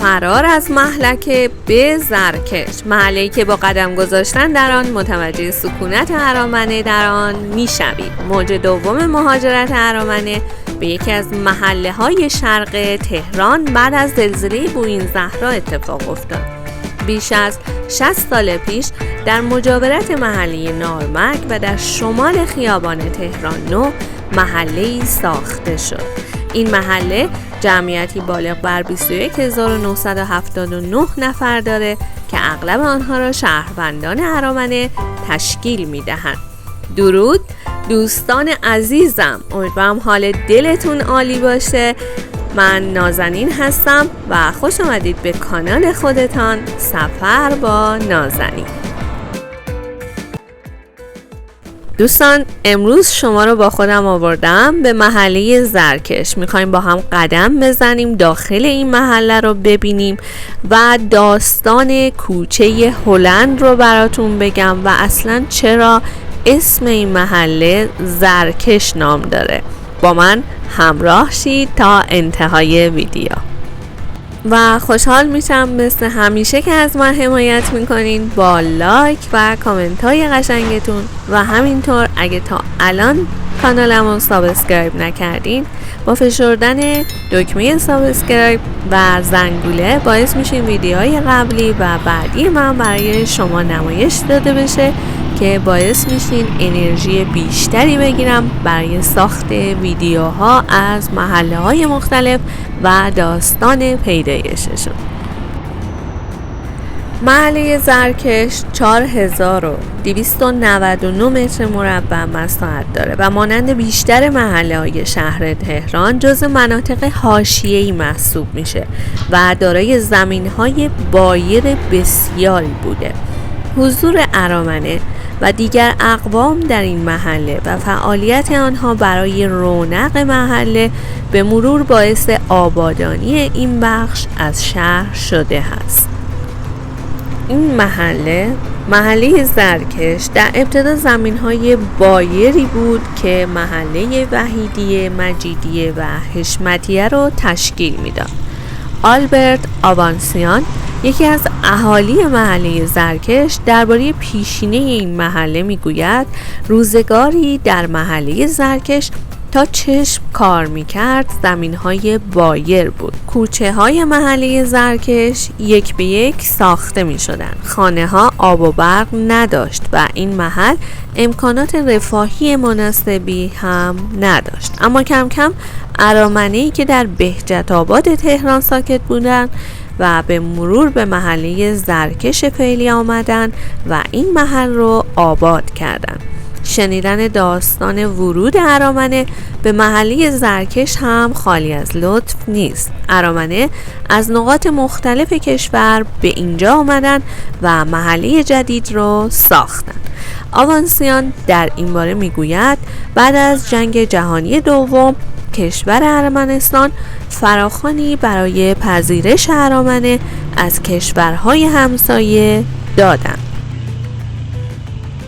فرار از مهلکه به زرکش، محله‌ای که با قدم گذاشتن در آن متوجه سکونت ارامنه در آن می‌شوید. موج دوم مهاجرت ارامنه به یکی از محله‌های شرق تهران بعد از زلزله بوئین‌زهرا اتفاق افتاد. بیش از 60 سال پیش در مجاورت محله نارمک و در شمال خیابان تهران نو محله‌ای ساخته شد. این محله جمعیتی بالغ بر 21979 نفر داره که اغلب آنها را شهروندان ارامنه تشکیل می‌دهند. درود دوستان عزیزم، امیدوارم حال دلتون عالی باشه. من نازنین هستم و خوش آمدید به کانال خودتان سفر با نازنین. دوستان امروز شما رو با خودم آوردم به محله زرکش. میخوایم با هم قدم بزنیم داخل این محله رو ببینیم و داستان کوچه هلند رو براتون بگم و اصلا چرا اسم این محله زرکش نام داره. با من همراه شید تا انتهای ویدیو و خوشحال میشم مثل همیشه که از من حمایت میکنین با لایک و کامنت های قشنگتون و همینطور اگه تا الان کانالمو سابسکرایب نکردین با فشردن دکمه سابسکرایب و زنگوله باعث میشین ویدیوهای قبلی و بعدی من برای شما نمایش داده بشه که باعث میشین انرژی بیشتری بگیرم برای ساخت ویدیوها از محله های مختلف و داستان پیدایششون. محله زرکش 4299 متر مربع مساحت داره و مانند بیشتر محله های شهر تهران جزو مناطق حاشیه‌ای محسوب میشه و دارای زمین های بایر بسیاری بوده. حضور ارامنه و دیگر اقوام در این محله و فعالیت آنها برای رونق محله به مرور باعث آبادانی این بخش از شهر شده است. این محله زرکش در ابتدا زمین‌های بایری بود که محله وحیدیه، مجیدیه و حشمتیه رو تشکیل میداد. آلبرت آوانسیان یکی از اهالی محله زرکش درباره پیشینه این محله میگوید روزگاری در محله زرکش تا چشم کار میکرد زمینهای بایر بود. کوچه های محله زرکش یک به یک ساخته میشدن. خانه ها آب و برق نداشت و این محل امکانات رفاهی مناسبی هم نداشت. اما کم کم ارامنه‌ای که در بهجت آباد تهران ساکت بودند و به مرور به محله زرکش فعلی آمدن و این محل رو آباد کردن. شنیدن داستان ورود ارامنه به محله زرکش هم خالی از لطف نیست. ارامنه از نقاط مختلف کشور به اینجا آمدن و محله جدید رو ساختن. آوانسیان در این باره میگوید بعد از جنگ جهانی دوم کشور ارمنستان فراخوانی برای پذیرش ارامنه از کشورهای همسایه دادند.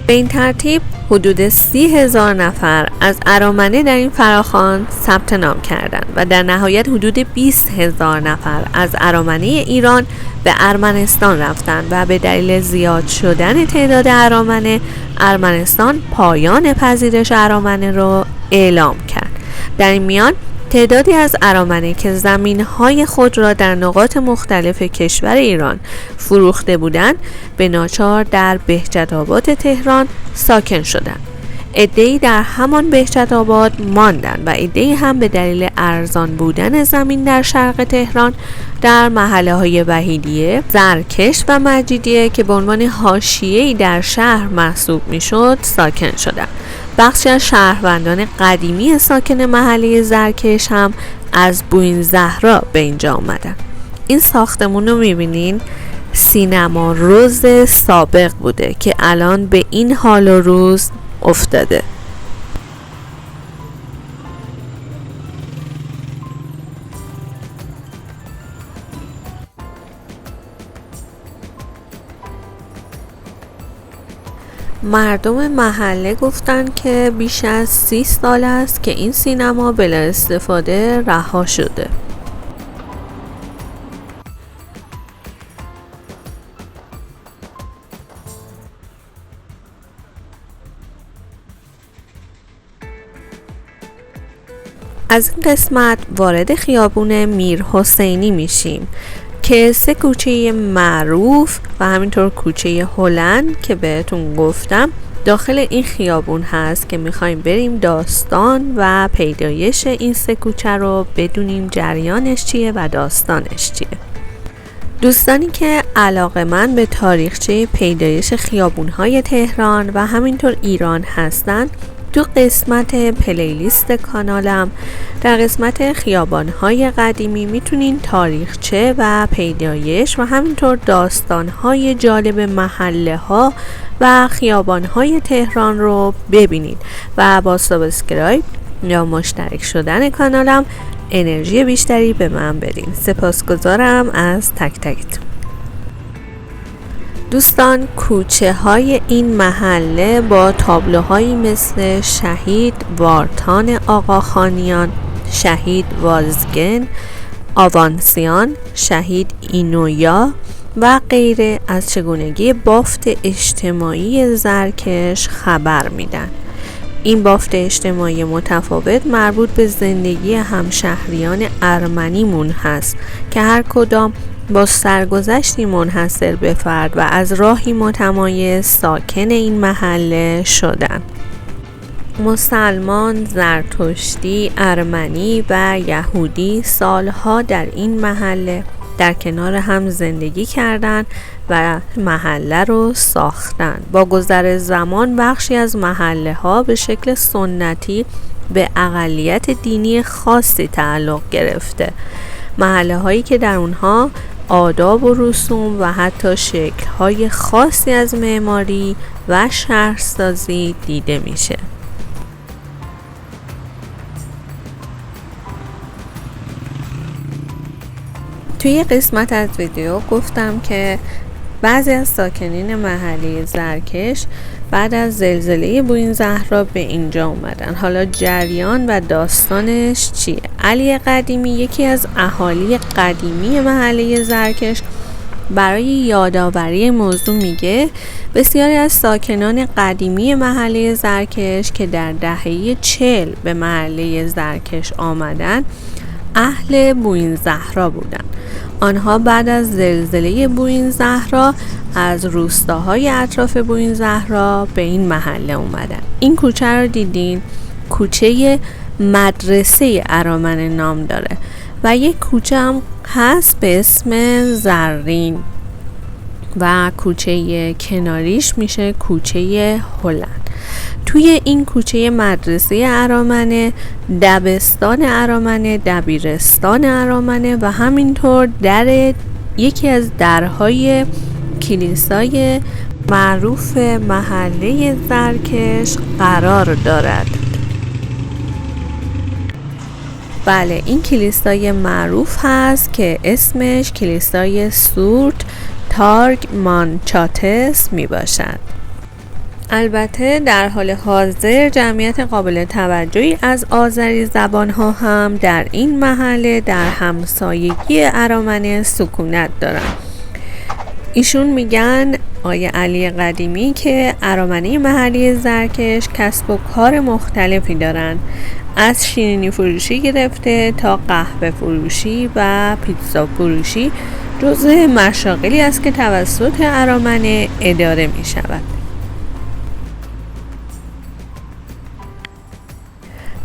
به این ترتیب حدود 30,000 نفر از ارامنه در این فراخوان ثبت نام کردند و در نهایت حدود 20,000 نفر از ارامنه ایران به ارمنستان رفتند و به دلیل زیاد شدن تعداد ارامنه ارمنستان پایان پذیرش ارامنه را اعلام کرد. در این میان تعدادی از ارامنه که زمین‌های خود را در نقاط مختلف کشور ایران فروخته بودند به ناچار در بهجت آباد تهران ساکن شدند. عده‌ای در همان بهجت آباد ماندند و عده‌ای هم به دلیل ارزان بودن زمین در شرق تهران در محله‌های وحیدیه، زرکش و مجیدیه که به عنوان حاشیه‌ای در شهر محسوب می‌شد ساکن شدند. بخشی از شهروندان قدیمی ساکن محله زرکش هم از بوئین‌زهرا به اینجا آمدن. این ساختمون رو می‌بینین سینما روز سابق بوده که الان به این حال و روز افتاده. مردم محله گفتن که بیش از 30 سال است که این سینما بلا استفاده رها شده. از این قسمت وارد خیابون میرحسینی میشیم که 3 کوچه معروف و همینطور کوچه هلند که بهتون گفتم داخل این خیابون هست که میخوایم بریم داستان و پیدایش این 3 کوچه رو بدونیم جریانش چیه و داستانش چیه. دوستانی که علاقه‌مند به تاریخچه پیدایش خیابون‌های تهران و همینطور ایران هستن، تو قسمت پلیلیست کانالم در قسمت خیابان‌های قدیمی میتونین تاریخچه و پیدایش و همینطور داستان‌های جالب محله‌ها و خیابان‌های تهران رو ببینید و با سابسکرایب یا مشترک شدن کانالم انرژی بیشتری به من بدین. سپاسگزارم از تک تکتون. دوستان، کوچه های این محله با تابلوهایی مثل شهید وارتان آقاخانیان، شهید والزگن آوانسیان، شهید اینویا و غیره از چگونگی بافت اجتماعی زرکش خبر میدن. این بافت اجتماعی متفاوت مربوط به زندگی همشهریان ارمنیمون هست که هر کدام با سرگذشتی منحصر به فرد و از راهی متمایز ساکن این محله شدن. مسلمان، زرتشتی، ارمنی و یهودی سالها در این محله در کنار هم زندگی کردند و محله رو ساختن. با گذر زمان بخشی از محله ها به شکل سنتی به اقلیت دینی خاصی تعلق گرفته. محله هایی که در اونها آداب و رسوم و حتی شکل های خاصی از معماری و شهرسازی دیده میشه. توی قسمت از ویدیو گفتم که بعضی از ساکنین محله زرکش بعد از زلزله بوین زهرا به اینجا اومدن. حالا جریان و داستانش چیه؟ علی قدیمی، یکی از اهالی قدیمی محله زرکش، برای یادآوری موضوع میگه بسیاری از ساکنان قدیمی محله زرکش که در دهه 40 به محله زرکش آمدن اهل بوین زهرا بودن. آنها بعد از زلزله بوین زهرا از روستاهای اطراف بوین زهرا به این محله اومدن. این کوچه رو دیدین؟ کوچه مدرسه ارامن نام داره و یک کوچه هم هست به اسم زرین و کوچه کناریش میشه کوچه هلند. توی این کوچه مدرسه ارامنه، دبستان ارامنه، دبیرستان ارامنه و همینطور در یکی از درهای کلیسای معروف محله زرکش قرار دارد. بله، این کلیسای معروف هست که اسمش کلیسای سورت تارگ مانچاتس می باشد. البته در حال حاضر جمعیت قابل توجهی از آذری زبان ها هم در این محله در همسایگی ارامنه سکونت دارند. ایشون میگن آیه علی قدیمی که ارامنه محله زرکش کسب و کار مختلفی دارن، از شیرینی فروشی گرفته تا قهوه فروشی و پیتزا فروشی جزء مشاغلی است که توسط ارامنه اداره می شود.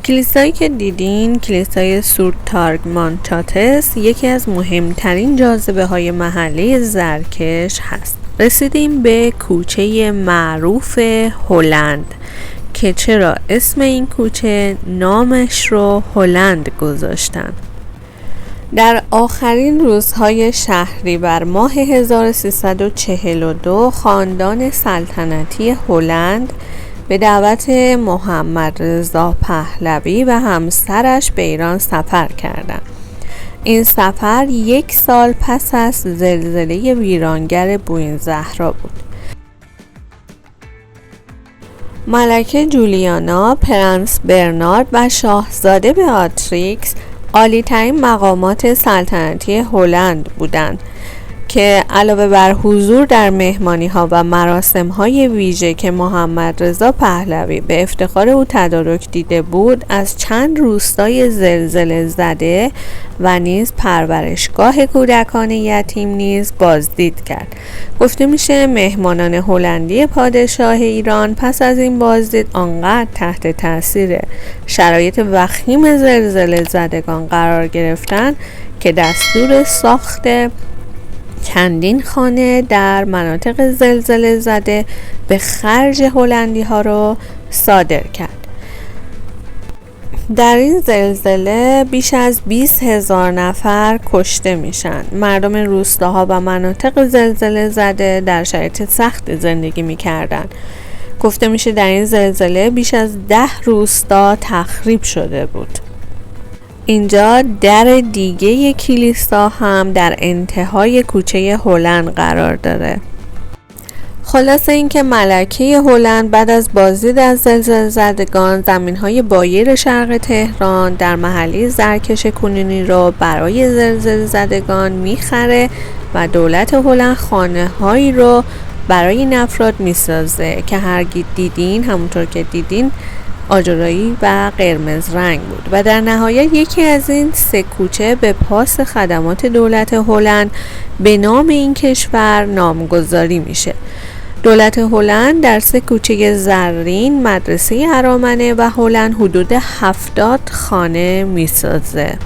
کلیسایی که دیدین، کلیسای سورت تارگ مانچاتس، یکی از مهمترین جاذبه های محله زرکش هست. رسیدیم به کوچه معروف هلند که چرا اسم این کوچه نامش رو هلند گذاشتن. در آخرین روزهای شهریور ماه 1342 خاندان سلطنتی هلند به دعوت محمد رضا پهلوی و همسرش به ایران سفر کردند. این سفر 1 سال پس از زلزله ویرانگر بوین زهرا بود. ملکه جولیانا، پرنس برنارد و شاهزاده بیاتریکس عالی‌ترین مقامات سلطنتی هلند بودند که علاوه بر حضور در مهمانی ها و مراسم های ویژه که محمد رضا پهلوی به افتخار او تدارک دیده بود، از چند روستای زلزله زده و نیز پرورشگاه کودکان یتیم نیز بازدید کرد. گفته میشه مهمانان هلندی پادشاه ایران پس از این بازدید آنقدر تحت تاثیر شرایط وخیم زلزله زدگان قرار گرفتن که دستور ساخت چندین خانه در مناطق زلزله زده به خرج هلندی ها رو صادر کرد. در این زلزله بیش از 20,000 نفر کشته میشن. مردم روستاها و مناطق زلزله زده در شرایط سخت زندگی میکردن. گفته میشه در این زلزله بیش از 10 روستا تخریب شده بود. اینجا در دیگه کلیسا هم در انتهای کوچه هلند قرار داره. خلاصه اینکه ملکه هلند بعد از بازدید از زلزله زدگان زمین‌های بایر شرق تهران در محله زرکش کنونی رو برای زلزله زدگان میخره و دولت هلند خانه‌هایی رو برای این افراد میسازه که هرگز دیدین، همونطور که دیدین آجرایی و قرمز رنگ بود و در نهایت یکی از این 3 کوچه به پاس خدمات دولت هلند به نام این کشور نامگذاری میشه. دولت هلند در 3 کوچه زرین، مدرسه ارامنه و هلند حدود 70 خانه میسازه.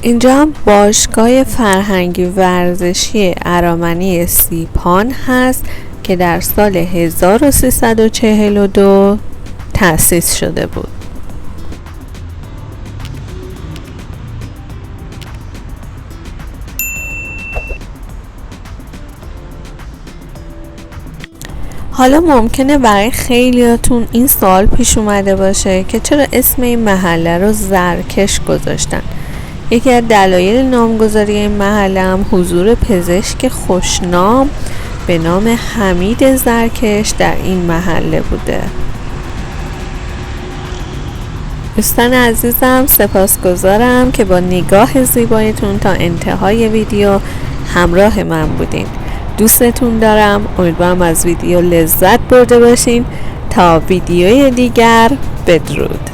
اینجا هم باشگاه فرهنگی ورزشی ارامنی سیپان هست که در سال 1342 تأسیس شده بود. حالا ممکنه برای خیلیاتون این سوال پیش اومده باشه که چرا اسم این محله رو زرکش گذاشتن. یکی از دلایل نامگذاری این محله هم حضور پزشک خوشنام به نام حمید زرکش در این محله بوده. دوستان عزیزم، سپاسگزارم که با نگاه زیبایتون تا انتهای ویدیو همراه من بودین. دوستتون دارم. امیدوارم از ویدیو لذت برده باشین. تا ویدیوی دیگر، بدرود.